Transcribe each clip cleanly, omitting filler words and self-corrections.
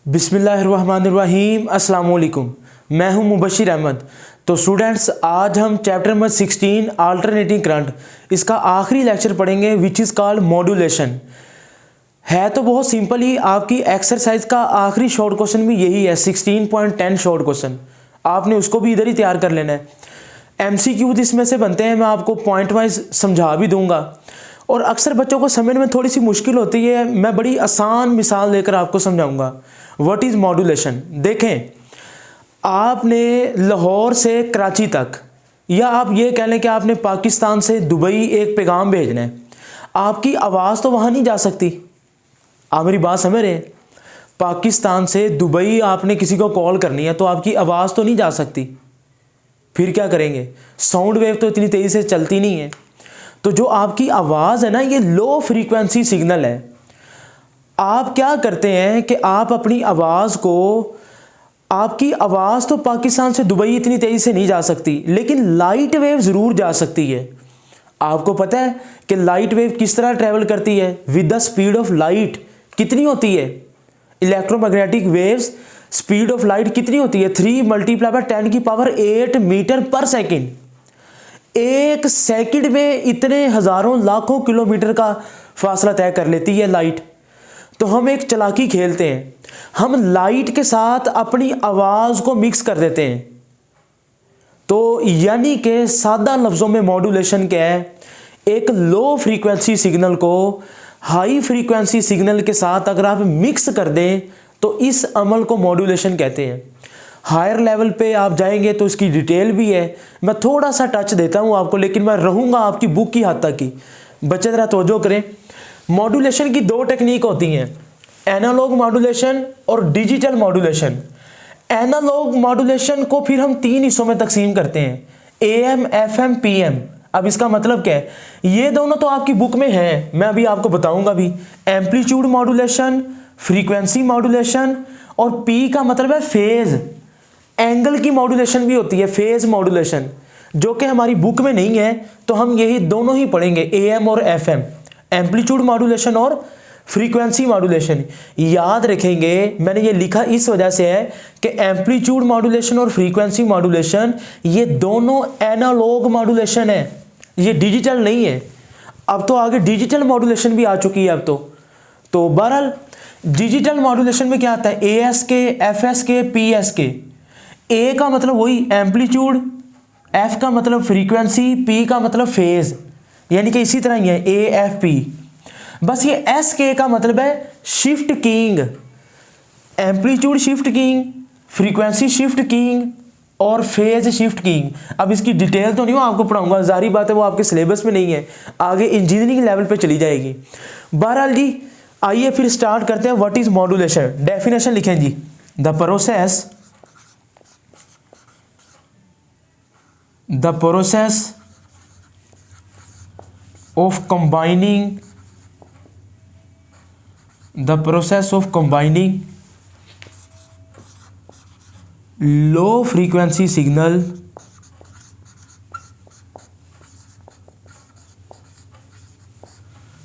बिस्मिल्लाहिर्रहमानिर्रहीम अस्सलाम वालेकुम। मैं हूं मुबशिर अहमद। तो स्टूडेंट्स, आज हम चैप्टर नंबर 16 अल्टरनेटिंग करंट इसका आखिरी लेक्चर पढ़ेंगे विच इज़ कॉल्ड मॉड्यूलेशन। है तो बहुत सिंपल ही, आपकी एक्सरसाइज का आखिरी शॉर्ट क्वेश्चन भी यही है 16.10 शॉर्ट क्वेश्चन। आपने उसको भी इधर ही तैयार कर लेना है। MCQ इसमें से बनते हैं, मैं आपको पॉइंट वाइज समझा भी दूंगा। और अक्सर बच्चों को समझने में थोड़ी सी मुश्किल होती है, मैं बड़ी आसान मिसाल लेकर आपको समझाऊंगा। What is modulation. देखें, आपने लाहौर से कराची तक, या आप ये कह लें कि आपने पाकिस्तान से दुबई एक पैगाम भेजना है। आपकी आवाज़ तो वहाँ नहीं जा सकती। आप मेरी बात समझ रहे हैं? पाकिस्तान से दुबई आपने किसी को कॉल करनी है तो आपकी आवाज़ तो नहीं जा सकती। फिर क्या करेंगे? साउंड वेव तो इतनी तेज़ी से चलती नहीं है। तो जो आपकी आवाज़ है ना, ये लो फ्रीक्वेंसी सिग्नल है। आप क्या करते हैं कि आप अपनी आवाज़ को, आपकी आवाज़ तो पाकिस्तान से दुबई इतनी तेज़ी से नहीं जा सकती, लेकिन लाइट वेव ज़रूर जा सकती है। आपको पता है कि लाइट वेव किस तरह ट्रैवल करती है? With the speed of light. कितनी होती है? Electromagnetic waves speed of light कितनी होती है? 3 × 10⁸ मीटर पर सेकेंड। एक सेकंड में इतने हज़ारों लाखों किलोमीटर का फासला तय कर लेती है लाइट। तो हम एक चालाकी खेलते हैं, हम लाइट के साथ अपनी आवाज़ को मिक्स कर देते हैं। तो यानी कि सादा लफ्ज़ों में मॉड्यूलेशन क्या है? एक लो फ्रीक्वेंसी सिग्नल को हाई फ्रीक्वेंसी सिग्नल के साथ अगर आप मिक्स कर दें तो इस अमल को मॉड्यूलेशन कहते हैं। हायर लेवल पे आप जाएंगे तो इसकी डिटेल भी है, मैं थोड़ा सा टच देता हूँ आपको, लेकिन मैं रहूँगा आपकी बुक की हद तक ही। बच्चे ज़रा तवज्जो करें। मॉड्यूलेशन की 2 टेक्निक होती हैं, एनालॉग मॉड्यूलेशन और डिजिटल मॉड्यूलेशन। एनालॉग मॉड्यूलेशन को फिर हम 3 हिस्सों में तकसीम करते हैं, AM, FM, PM। अब इसका मतलब क्या है? ये दोनों तो आपकी बुक में हैं, मैं अभी आपको बताऊंगा भी। एम्पलीट्यूड मॉड्यूलेशन, फ्रीक्वेंसी मॉड्यूलेशन, और P का मतलब है फेज। एंगल की मॉड्यूलेशन भी होती है, फेज मॉड्यूलेशन, जो कि हमारी बुक में नहीं है। तो हम यही दोनों ही पढ़ेंगे, AM और FM, एम्पलीट्यूड मॉड्यूलेशन और फ्रीक्वेंसी मॉड्यूलेशन। याद रखेंगे, मैंने ये लिखा इस वजह से है कि एम्पलीट्यूड मॉड्यूलेशन और फ्रीक्वेंसी मॉड्यूलेशन ये दोनों एनालॉग मॉड्यूलेशन है, ये डिजिटल नहीं है। अब तो आगे डिजिटल मॉड्यूलेशन भी आ चुकी है अब तो बहरहाल डिजिटल मॉड्यूलेशन में क्या आता है? ASK, FSK, PSK। A का मतलब वही एम्पलीट्यूड, F का मतलब फ्रीक्वेंसी, P का मतलब फेज, यानी कि इसी तरह ही है AFP। बस ये SK का मतलब है shift keying, amplitude shift keying, frequency shift keying और फेज शिफ्ट कीइंग। अब इसकी डिटेल तो नहीं, आपको पढ़ाऊंगा, जाहिर बात है वो आपके सिलेबस में नहीं है, आगे इंजीनियरिंग लेवल पे चली जाएगी। बहरहाल जी, आइए फिर स्टार्ट करते हैं। What is modulation? डेफिनेशन लिखें जी। The process of combining low frequency signal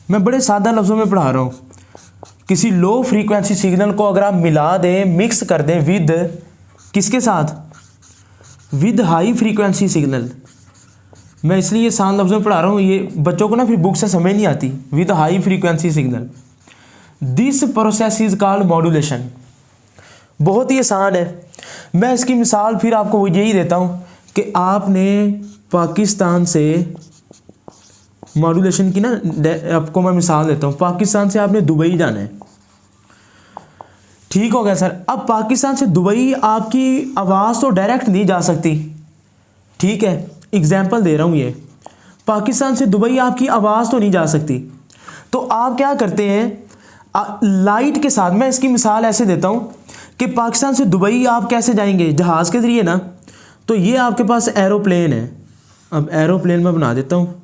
मैं बड़े सादा लफ्ज़ों में पढ़ा रहा हूँ। किसी लो फ्रीक्वेंसी सिग्नल को अगर आप मिला दें, मिक्स कर दें विद किसके साथ? With high frequency signal. मैं इसलिए ये आसान लफ्ज़ों में पढ़ा रहा हूँ, ये बच्चों को ना फिर बुक से समझ नहीं आती। With high frequency signal, this process is called modulation. बहुत ही आसान है। मैं इसकी मिसाल फिर आपको यही देता हूँ कि आपने पाकिस्तान से मॉड्यूलेशन की ना, आपको मैं मिसाल देता हूँ। पाकिस्तान से आपने दुबई जाना है, ठीक हो गया सर। अब पाकिस्तान से दुबई आपकी आवाज़ तो डायरेक्ट नहीं जा सकती, ठीक है, एग्जाम्पल दे रहा हूँ ये। पाकिस्तान से दुबई आपकी आवाज़ तो नहीं जा सकती, तो आप क्या करते हैं? लाइट के साथ, मैं इसकी मिसाल ऐसे देता हूँ कि पाकिस्तान से दुबई आप कैसे जाएंगे? जहाज़ के ज़रिए ना। तो ये आपके पास एरोप्लेन है। अब एरोप्लेन में बना देता हूँ,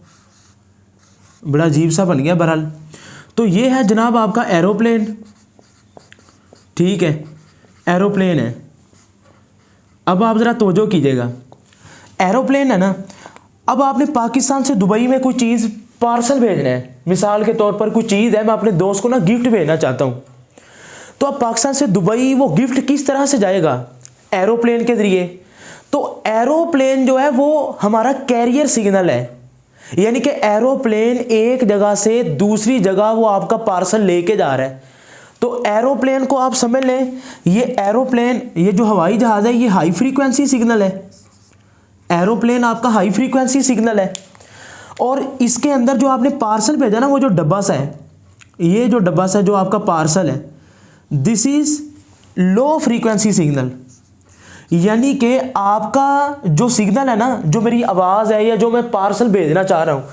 बड़ा अजीब सा बन गया बहरहाल। तो ये है जनाब आपका एरोप्लेन, ठीक है, एरोप्लेन है। अब आप ज़रा तवज्जो कीजिएगा, एरोप्लेन है ना। अब आपने पाकिस्तान से दुबई में कोई चीज़ पार्सल भेजना है, मिसाल के तौर पर कोई चीज़ है, मैं अपने दोस्त को ना गिफ्ट भेजना चाहता हूँ। तो अब पाकिस्तान से दुबई वो गिफ्ट किस तरह से जाएगा? एरोप्लेन के जरिए। तो एरोप्लेन जो है वो हमारा कैरियर सिग्नल है, यानी कि एरोप्लेन एक जगह से दूसरी जगह वो आपका पार्सल लेके जा रहा है। तो एरोप्लेन को आप समझ लें, ये एरोप्लेन, ये जो हवाई जहाज़ है ये हाई फ्रीक्वेंसी सिग्नल है। एरोप्लेन आपका हाई फ्रीक्वेंसी सिग्नल है, और इसके अंदर जो आपने पार्सल भेजा ना, वो जो डब्बा सा है, ये जो डब्बा सा जो आपका पार्सल है, this is low frequency signal. यानी कि आपका जो सिग्नल है ना, जो मेरी आवाज़ है या जो मैं पार्सल भेजना चाह रहा हूँ,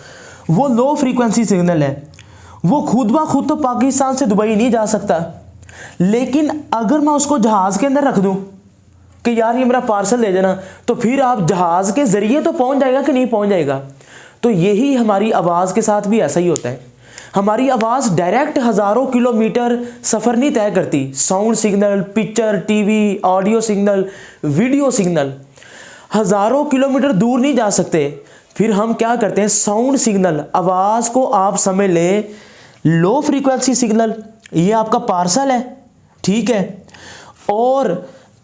वो लो फ्रीक्वेंसी सिग्नल है। वो खुद ब खुद तो पाकिस्तान से दुबई नहीं जा सकता, लेकिन अगर मैं उसको जहाज़ के अंदर रख दूँ कि यार ये मेरा पार्सल ले जाना, तो फिर आप जहाज़ के ज़रिए तो पहुँच जाएगा कि नहीं पहुँच जाएगा। तो यही हमारी आवाज़ के साथ भी ऐसा ही होता है। हमारी आवाज़ डायरेक्ट हज़ारों किलोमीटर सफ़र नहीं तय करती। Sound signal, picture, TV, audio signal, video signal हज़ारों किलोमीटर दूर नहीं जा सकते। फिर हम क्या करते हैं, साउंड सिग्नल, आवाज़ को आप समझ लें लो फ्रीक्वेंसी सिग्नल, ये आपका पार्सल है, ठीक है। और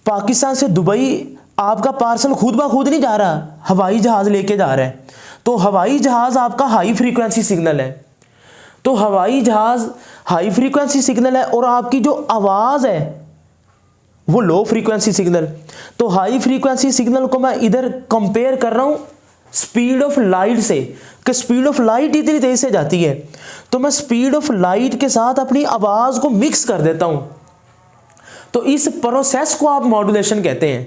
पाकिस्तान से दुबई आपका पार्सल खुद ब खुद नहीं जा रहा, हवाई जहाज़ लेके जा रहा है। तो हवाई जहाज़ आपका हाई फ्रीक्वेंसी सिग्नल है। तो हवाई जहाज़ हाई फ्रीक्वेंसी सिग्नल है, और आपकी जो आवाज़ है वो लो फ्रीक्वेंसी सिग्नल। तो हाई फ्रीक्वेंसी सिग्नल को मैं इधर कंपेयर कर रहा हूँ स्पीड ऑफ लाइट से, कि स्पीड ऑफ लाइट इतनी तेज से जाती है, तो मैं स्पीड ऑफ लाइट के साथ अपनी आवाज़ को मिक्स कर देता हूँ। तो इस प्रोसेस को आप मॉड्यूलेशन कहते हैं।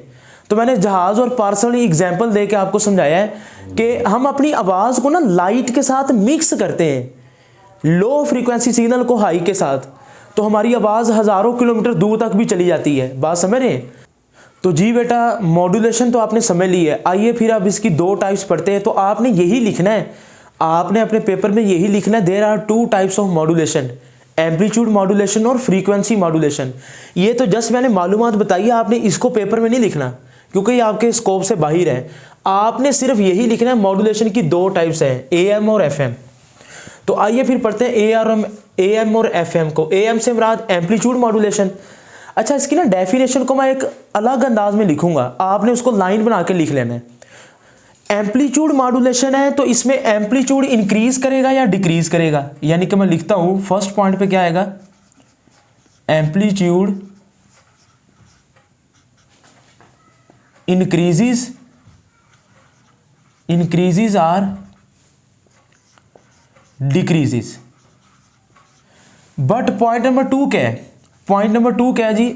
तो मैंने जहाज़ और पार्सल एग्जाम्पल दे के आपको समझाया है कि हम अपनी आवाज़ को ना लाइट के साथ मिक्स करते हैं, लो फ्रीक्वेंसी सिग्नल को हाई के साथ, तो हमारी आवाज़ हज़ारों किलोमीटर दूर तक भी चली जाती है। बात समझ रहे हैं? तो जी बेटा, मॉड्यूलेशन तो आपने समझ ली है। आइए फिर अब इसकी दो टाइप्स पढ़ते हैं। तो आपने यही लिखना है, आपने अपने पेपर में यही लिखना है, there are two types of modulation, amplitude modulation और फ्रीक्वेंसी मॉड्यूलेशन। ये तो जस्ट मैंने मालूमात बताई है, आपने इसको पेपर में नहीं लिखना क्योंकि ये आपके स्कोप से बाहर है। आपने सिर्फ यही लिखना है, मॉड्यूलेशन की दो टाइप्स हैं, AM और FM। तो आइए फिर पढ़ते हैं AM और FM को। AM से मुराद एम्पलीट्यूड मॉड्यूलेशन। अच्छा, इसकी ना डेफिनेशन को मैं एक अलग अंदाज में लिखूंगा, आपने उसको लाइन बना के लिख लेना है। एम्पलीट्यूड मॉड्यूलेशन है तो इसमें एम्पलीट्यूड इंक्रीज करेगा या डिक्रीज करेगा। यानी कि मैं लिखता हूं फर्स्ट पॉइंट पे क्या आएगा, amplitude increases or decreases. But point number 2 क्या है, पॉइंट नंबर 2 क्या है जी,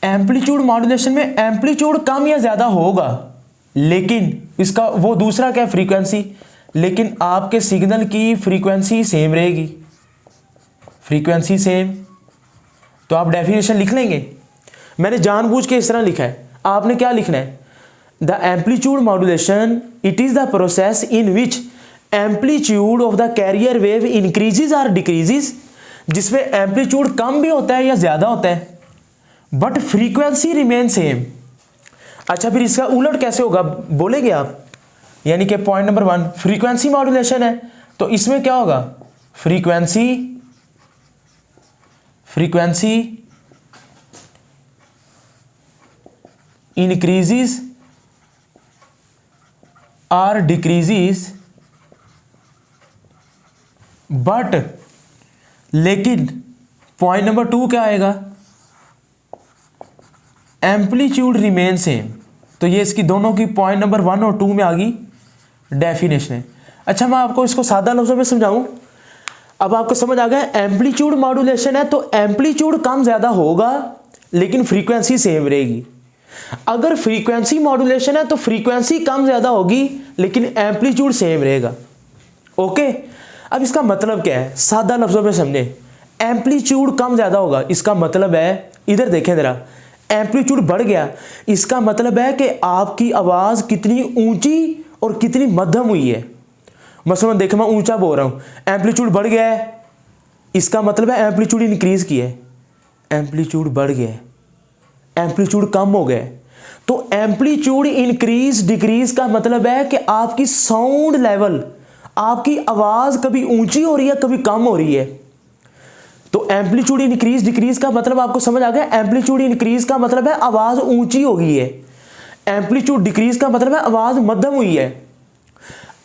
एम्पलीट्यूड मॉड्यूलेशन में एम्पलीट्यूड कम या ज्यादा होगा, लेकिन इसका वो दूसरा क्या है, फ्रीक्वेंसी, लेकिन आपके सिग्नल की फ्रीक्वेंसी सेम रहेगी, फ्रीक्वेंसी सेम। तो आप डेफिनेशन लिख लेंगे। मैंने जानबूझ के इस तरह लिखा है, आपने क्या लिखना है, the amplitude modulation it is the process in which amplitude of the carrier wave increases or decreases, जिसमें एम्पलीट्यूड कम भी होता है या ज्यादा होता है, बट फ्रीक्वेंसी रिमेन सेम। अच्छा, फिर इसका उलट कैसे होगा बोलेंगे आप, यानी कि पॉइंट नंबर 1 फ्रीक्वेंसी मॉड्यूलेशन है तो इसमें क्या होगा, frequency increases or decreases, but लेकिन पॉइंट नंबर 2 क्या आएगा, एम्पलीट्यूड रिमेन सेम। तो ये इसकी दोनों की पॉइंट नंबर 1 और 2 में आ गई डेफिनेशन है। अच्छा, मैं आपको इसको सादा लफ्जों में समझाऊं, अब आपको समझ आ गया। एम्पलीट्यूड मॉड्यूलेशन है तो एम्पलीट्यूड कम ज्यादा होगा लेकिन फ्रीक्वेंसी सेम रहेगी। अगर फ्रीक्वेंसी मॉड्यूलेशन है तो फ्रीक्वेंसी कम ज्यादा होगी लेकिन एम्पलीट्यूड सेम रहेगा। ओके, अब इसका मतलब क्या है, सादा लफ्जों में समझे। एम्पलीट्यूड कम ज्यादा होगा, इसका मतलब है, इधर देखें जरा, एम्पलीट्यूड बढ़ गया, इसका मतलब है कि आपकी आवाज कितनी ऊंची और कितनी मध्यम हुई है। मसलन देखो, मैं ऊंचा बोल रहा हूं, एम्पलीट्यूड बढ़ गया है, इसका मतलब है एम्पलीट्यूड इंक्रीज किया है, एम्पलीट्यूड बढ़ गया है, एम्पलीट्यूड कम हो गया है। तो एम्पलीट्यूड इंक्रीज डिक्रीज का मतलब है कि आपकी साउंड लेवल, आपकी आवाज कभी ऊंची हो रही है कभी कम हो रही है। तो एम्पलीट्यूड इंक्रीज डिक्रीज का मतलब आपको समझ आ गया। एम्पलीट्यूड इंक्रीज का मतलब है आवाज ऊंची हो गई है, एम्पलीट्यूड डिक्रीज का मतलब है आवाज मध्यम हुई है।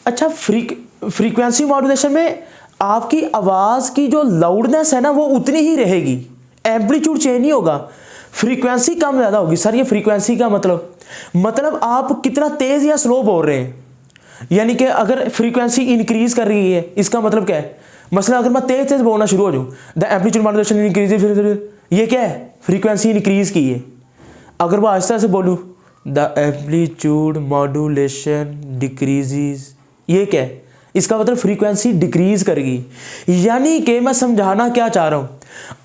अच्छा, फ्रीक्वेंसी मॉड्यूलेशन में आपकी आवाज की जो लाउडनेस है ना वो उतनी ही रहेगी, एम्पलीट्यूड चेंज नहीं होगा, फ्रीक्वेंसी कम ज्यादा होगी। सर ये फ्रीक्वेंसी का मतलब आप कितना तेज या स्लो बोल रहे हैं, यानी कि अगर फ्रीक्वेंसी इंक्रीज कर रही है इसका मतलब क्या है, मसला अगर मैं तेज तेज बोलना शुरू हो जाऊं, द एम्पलीट्यूड मॉड्यूलेशन इंक्रीज, ये क्या है, फ्रीक्वेंसी इंक्रीज की है। अगर वो आहिस्ता से बोलूं, द एम्पलीट्यूड मॉड्यूलेशन डिक्रीजेज, ये क्या है, इसका मतलब फ्रीक्वेंसी डिक्रीज करेगी। यानी कि मैं समझाना क्या चाह रहा हूं,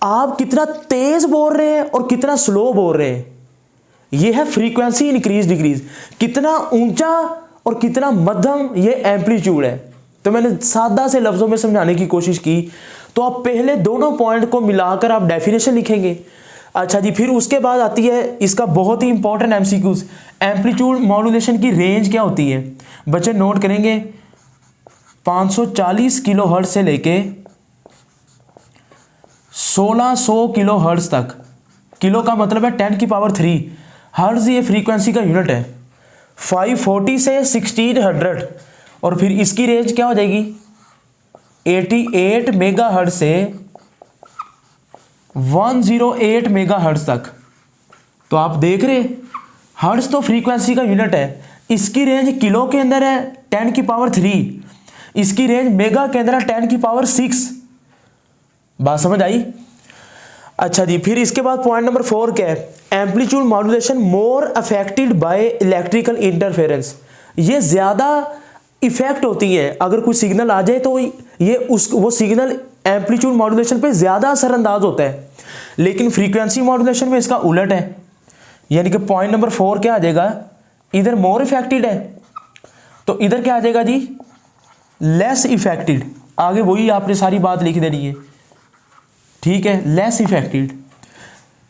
आप कितना तेज बोल रहे हैं और कितना स्लो बोल रहे हैं, ये है फ्रीक्वेंसी इंक्रीज डिक्रीज। कितना ऊंचा और कितना मध्यम, ये एम्पलीट्यूड है। तो मैंने सादा से लफ्जों में समझाने की कोशिश की। तो आप पहले दोनों पॉइंट को मिलाकर आप डेफिनेशन लिखेंगे। अच्छा जी, फिर उसके बाद आती है इसका बहुत ही इंपॉर्टेंट एमसीक्यूज, एम्पलीट्यूड मॉड्यूलेशन की रेंज क्या होती है। बच्चे नोट करेंगे, 540 किलो हर्ट्ज से लेके 1600 किलो हर्ट्ज तक। किलो का मतलब है 10 की पावर 3, हर्ट्ज ये फ्रीक्वेंसी का यूनिट है। 540 से 1600 और फिर इसकी रेंज क्या हो जाएगी, 88 मेगा हर्ट्ज से 108 मेगा हर्ट्ज तक। तो आप देख रहे, हर्ट्ज तो फ्रीक्वेंसी का यूनिट है, इसकी रेंज किलो के अंदर है 10 की पावर 3, इसकी रेंज मेगा के अंदर है 10 की पावर 6। बात समझ आई। अच्छा जी, फिर इसके बाद पॉइंट नंबर 4 क्या है, amplitude modulation more affected by electrical interference. ये ज्यादा इफेक्ट होती है, अगर कोई सिग्नल आ जाए तो ये वो सिग्नल एम्पलीट्यूड मॉड्यूलेशन पे ज्यादा असरअंदाज होता है। लेकिन फ्रीक्वेंसी मॉड्यूलेशन में इसका उलट है, यानी कि पॉइंट नंबर 4 क्या आ जाएगा, इधर मोर इफेक्टेड है तो इधर क्या आ जाएगा जी, लेस इफेक्टेड। आगे वही आपने सारी बात लिख देनी है, ठीक है, लेस इफेक्टेड।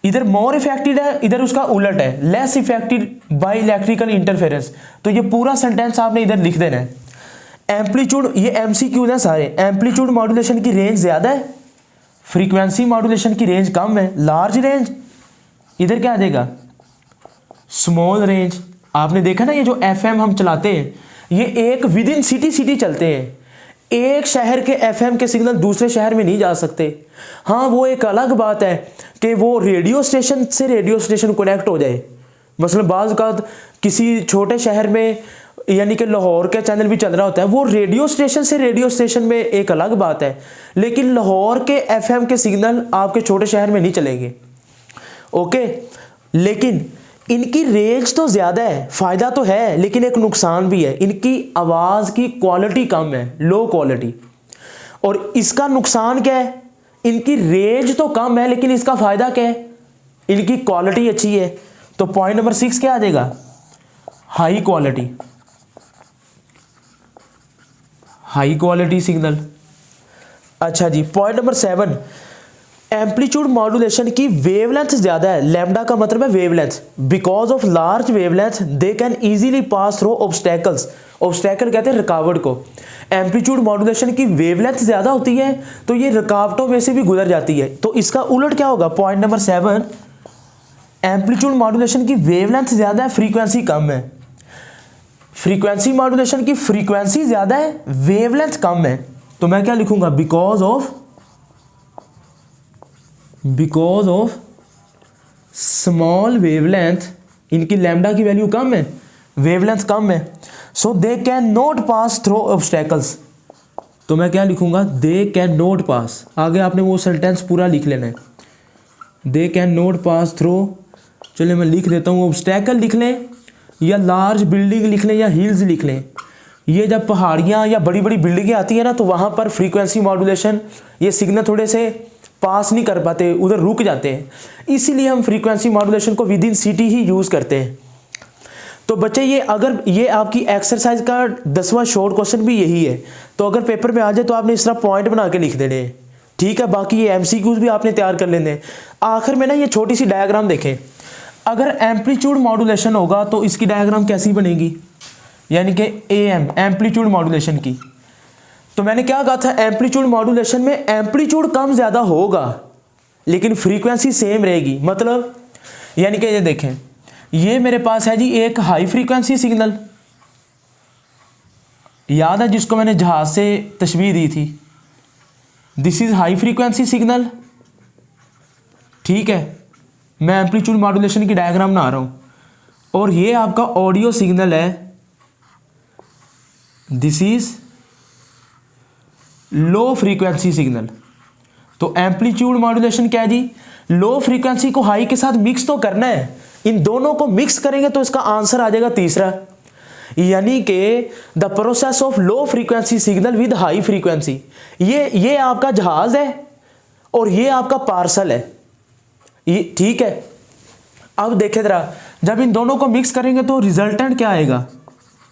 इधर मोर इफेक्टेड है, इधर उसका उलट है, less affected by electrical interference. तो ये पूरा सेंटेंस आपने इधर लिख देना है। एम्पलीट्यूड, ये एमसीक्यूज है सारे। एम्पलीट्यूड मॉड्यूलेशन की रेंज ज्यादा है, फ्रीक्वेंसी मॉड्यूलेशन की रेंज कम है, लार्ज रेंज। इधर क्या आ जाएगा, स्मॉल रेंज। आपने देखा ना, ये जो एफएम हम चलाते हैं ये एक विद इन सिटी चलते हैं, एक शहर के एफएम के सिग्नल दूसरे शहर में नहीं जा सकते। हाँ, वो एक अलग बात है कि वो रेडियो स्टेशन से रेडियो स्टेशन कनेक्ट हो जाए, मसलन बाज़ औक़ात किसी छोटे शहर में, यानी कि लाहौर का चैनल भी चल रहा होता है, वो रेडियो स्टेशन से रेडियो स्टेशन में एक अलग बात है, लेकिन लाहौर के एफएम के सिग्नल आपके छोटे शहर में नहीं चलेंगे। ओके, लेकिन इनकी रेंज तो ज़्यादा है, फ़ायदा तो है, लेकिन एक नुकसान भी है, इनकी आवाज़ की क्वालिटी कम है, लो क्वालिटी। और इसका नुकसान क्या है, इनकी रेंज तो कम है लेकिन इसका फ़ायदा क्या है, इनकी क्वालिटी अच्छी है। तो पॉइंट नंबर 6 क्या आ जाएगा, high quality, high quality signal. अच्छा जी, पॉइंट नंबर 7, एम्पलीट्यूड मॉड्यूलेशन की वेवलेंथ ज्यादा है। लैम्डा का मतलब है wavelength. Because of large wavelength they can easily pass through obstacles. Obstacle कहते हैं रुकावट को। एम्पलीट्यूड मॉड्यूलेशन की वेवलेंथ ज्यादा होती है तो ये रुकावटों में से भी गुजर जाती है। तो इसका उलट क्या होगा, पॉइंट नंबर 7, एम्पलीट्यूड मॉड्यूलेशन की वेवलेंथ ज्यादा है, फ्रीक्वेंसी कम है। फ्रीक्वेंसी मॉड्यूलेशन की फ्रीक्वेंसी ज्यादा है, वेवलेंथ कम है। तो मैं क्या लिखूंगा, बिकॉज ऑफ स्मॉल वेवलेंथ, इनकी लैम्डा की वैल्यू कम है, वेवलेंथ कम है, so they can not pass through obstacles. तो मैं क्या लिखूंगा, दे कैन नॉट पास। आगे आपने वो सेंटेंस पूरा लिख लेना है, दे कैन नॉट पास थ्रू। चलिए मैं लिख देता हूँ, ऑब्स्टेकल लिख लें या लार्ज बिल्डिंग लिख लें या हिल्स लिख लें। ये जब पहाड़ियाँ या बड़ी बड़ी बिल्डिंगें आती हैं ना, तो वहाँ पर फ्रीक्वेंसी मॉड्यूलेशन, ये सिग्नल थोड़े से पास नहीं कर पाते, उधर रुक जाते हैं, इसीलिए हम फ्रीक्वेंसी मॉड्यूलेशन को with in city he use करते हैं। तो बच्चे ये अगर ये आपकी एक्सरसाइज का 10वां शॉर्ट क्वेश्चन भी यही है, तो अगर पेपर में आ जाए तो आपने इस तरह पॉइंट बना के लिख देने हैं, ठीक है। बाकी ये एमसीक्यूज भी आपने तैयार कर लेने हैं। आखिर में ना ये छोटी सी डायग्राम देखें, अगर एम्पलीट्यूड मॉड्यूलेशन होगा तो इसकी डायग्राम कैसी बनेगी, यानी कि एम एम्पलीट्यूड मॉड्यूलेशन की। तो मैंने क्या कहा था, एम्पलीट्यूड मॉड्यूलेशन में एम्पलीट्यूड कम ज़्यादा होगा लेकिन फ्रीक्वेंसी सेम रहेगी। मतलब यानी कि ये देखें, ये मेरे पास है जी एक हाई फ्रीक्वेंसी सिग्नल, याद है जिसको मैंने जहाज से तशबीह दी थी, this is high frequency signal, ठीक है। मैं एम्पलीट्यूड मॉड्यूलेशन की डायग्राम बना रहा हूँ, और ये आपका ऑडियो सिग्नल है, this is low frequency signal. तो एम्पलीट्यूड मॉड्यूलेशन क्या है जी, लो फ्रीक्वेंसी को हाई के साथ मिक्स तो करना है, इन दोनों को मिक्स करेंगे तो इसका आंसर आ जाएगा तीसरा, यानी कि the process of low frequency signal with high frequency. ये आपका जहाज है और ये आपका पार्सल है, ये ठीक है। अब देखें जरा, जब इन दोनों को मिक्स करेंगे तो रिजल्टेंट क्या आएगा,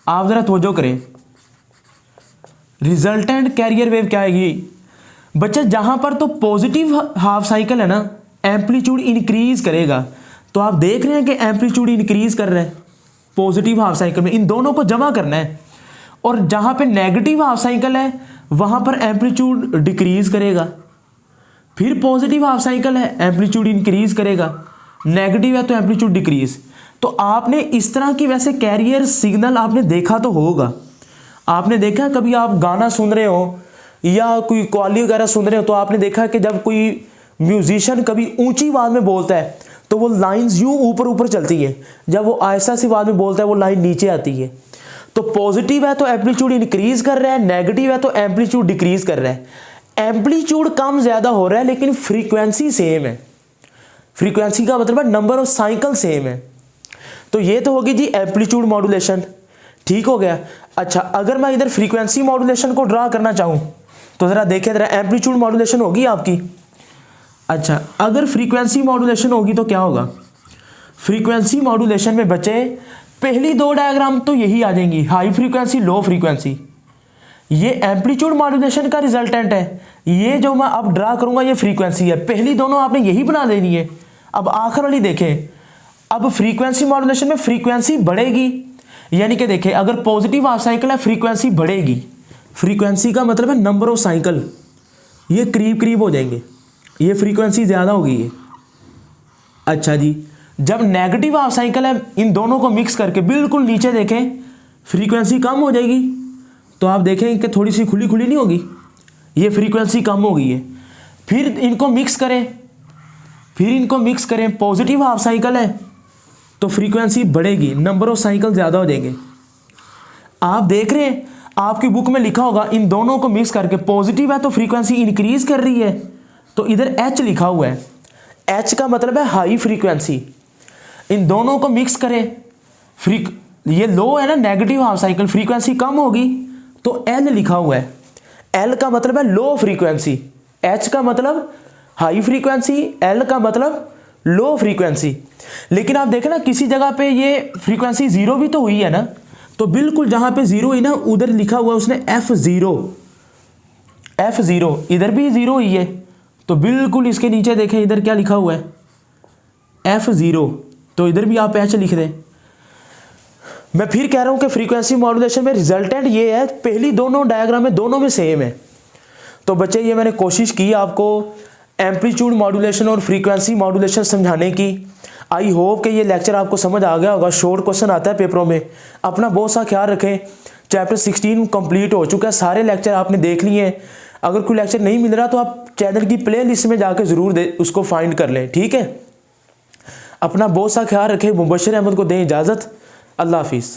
आप जरा तवज्जो करें, रिजल्टेंट कैरियर वेव क्या आएगी बच्चे, जहां पर तो पॉजिटिव हाफ साइकिल है ना, एम्पलीट्यूड इंक्रीज करेगा। तो आप देख रहे हैं कि एम्पलीट्यूड इंक्रीज कर रहा है पॉजिटिव हाफ साइकिल में, इन दोनों को जमा करना है। और जहां पे नेगेटिव हाफ साइकिल है वहां पर एम्पलीट्यूड डिक्रीज करेगा, फिर पॉजिटिव हाफ साइकिल है एम्पलीट्यूड इंक्रीज करेगा, नेगेटिव है तो एम्पलीट्यूड डिक्रीज। तो आपने इस तरह की वैसे कैरियर सिग्नल आपने देखा तो होगा, आपने देखा कभी आप गाना सुन रहे हो या कोई कव्वाली वगैरह सुन रहे हो तो आपने देखा कि जब कोई म्यूजिशियन कभी ऊंची आवाज में बोलता है तो वो लाइंस यूं ऊपर ऊपर चलती है, जब वो आहिस्ता सी आवाज में बोलता है वो लाइन नीचे आती है। तो पॉजिटिव है तो एम्पलीट्यूड इंक्रीज कर रहा है, नेगेटिव है तो एम्पलीट्यूड डिक्रीज कर रहा है। एम्पलीट्यूड कम ज्यादा हो रहा है लेकिन फ्रीक्वेंसी सेम है, फ्रीक्वेंसी का मतलब है नंबर ऑफ साइकिल सेम है। तो ये तो होगी जी एम्पलीट्यूड मॉड्यूलेशन, ठीक हो गया। अच्छा, अगर मैं इधर फ्रीक्वेंसी मॉड्यूलेशन को ड्रा करना चाहूं तो जरा देखें, जरा एम्पलीट्यूड मॉड्यूलेशन होगी आपकी। अच्छा, अगर फ्रीक्वेंसी मॉड्यूलेशन होगी तो क्या होगा, फ्रीक्वेंसी मॉड्यूलेशन में बच्चे पहली दो डायग्राम तो यही आ जाएंगी, हाई फ्रीक्वेंसी लो फ्रीक्वेंसी। ये एम्पलीट्यूड मॉड्यूलेशन का रिजल्टेंट है, ये जो मैं अब ड्रा करूंगा ये फ्रीक्वेंसी है, पहली दोनों आपने यही बना देनी है। अब आखिर वाली देखें, अब फ्रीक्वेंसी मॉड्यूलेशन में फ्रीक्वेंसी बढ़ेगी, यानी कि देखें अगर पॉजिटिव हाफ साइकिल है फ्रीक्वेंसी बढ़ेगी, फ्रीक्वेंसी का मतलब है नंबर ऑफ साइकिल, ये करीब करीब हो जाएंगे, ये फ्रीक्वेंसी ज़्यादा होगी ये। अच्छा जी, जब नेगेटिव हाफ साइकिल है इन दोनों को मिक्स करके बिल्कुल नीचे देखें फ्रीक्वेंसी कम हो जाएगी, तो आप देखें कि थोड़ी सी खुली खुली नहीं होगी, ये फ्रीक्वेंसी कम हो गई है। फिर इनको मिक्स करें, फिर इनको मिक्स करें, पॉजिटिव हाफ साइकिल है तो फ्रीक्वेंसी बढ़ेगी, नंबर ऑफ साइकिल ज़्यादा हो जाएंगे। आप देख रहे हैं आपकी बुक में लिखा होगा इन दोनों को मिक्स करके पॉजिटिव है तो फ्रीक्वेंसी इंक्रीज कर रही है, तो इधर एच लिखा हुआ है, एच का मतलब है हाई फ्रीक्वेंसी। इन दोनों को मिक्स करें, ये लो है ना नेगेटिव हाफ साइकिल, फ्रीक्वेंसी कम होगी तो एल लिखा हुआ है, एल का मतलब है लो फ्रीक्वेंसी, एच का मतलब हाई फ्रीक्वेंसी, एल का मतलब लो फ्रीक्वेंसी। लेकिन आप देखें ना किसी जगह पे ये फ्रीक्वेंसी जीरो भी तो हुई है ना, तो बिल्कुल जहां पे जीरो हुई ना उधर लिखा हुआ है उसने F0, इधर भी जीरो हुई है तो बिल्कुल इसके नीचे देखें इधर क्या लिखा हुआ है F0, तो इधर भी आप H लिख दें। मैं फिर कह रहा हूं कि फ्रीक्वेंसी मॉड्यूलेशन में रिजल्टेंट ये है, पहली दोनों डायग्राम में दोनों में सेम है। तो बच्चे ये मैंने कोशिश की आपको एम्पलीट्यूड मॉड्यूलेशन और फ्रीक्वेंसी मॉड्यूलेशन समझाने की। आई होप कि ये लेक्चर आपको समझ आ गया होगा, शॉर्ट क्वेश्चन आता है पेपरों में। अपना बहुत सा ख्याल रखें। चैप्टर 16 कंप्लीट हो चुका है, सारे लेक्चर आपने देख लिए हैं। अगर कोई लेक्चर नहीं मिल रहा तो आप चैनल की प्ले लिस्ट में जाकर ज़रूर उसको फाइंड कर लें, ठीक है। अपना बहुत सा ख्याल रखें। मुबश्शिर अहमद को दें इजाज़त। अल्लाह हाफिज़।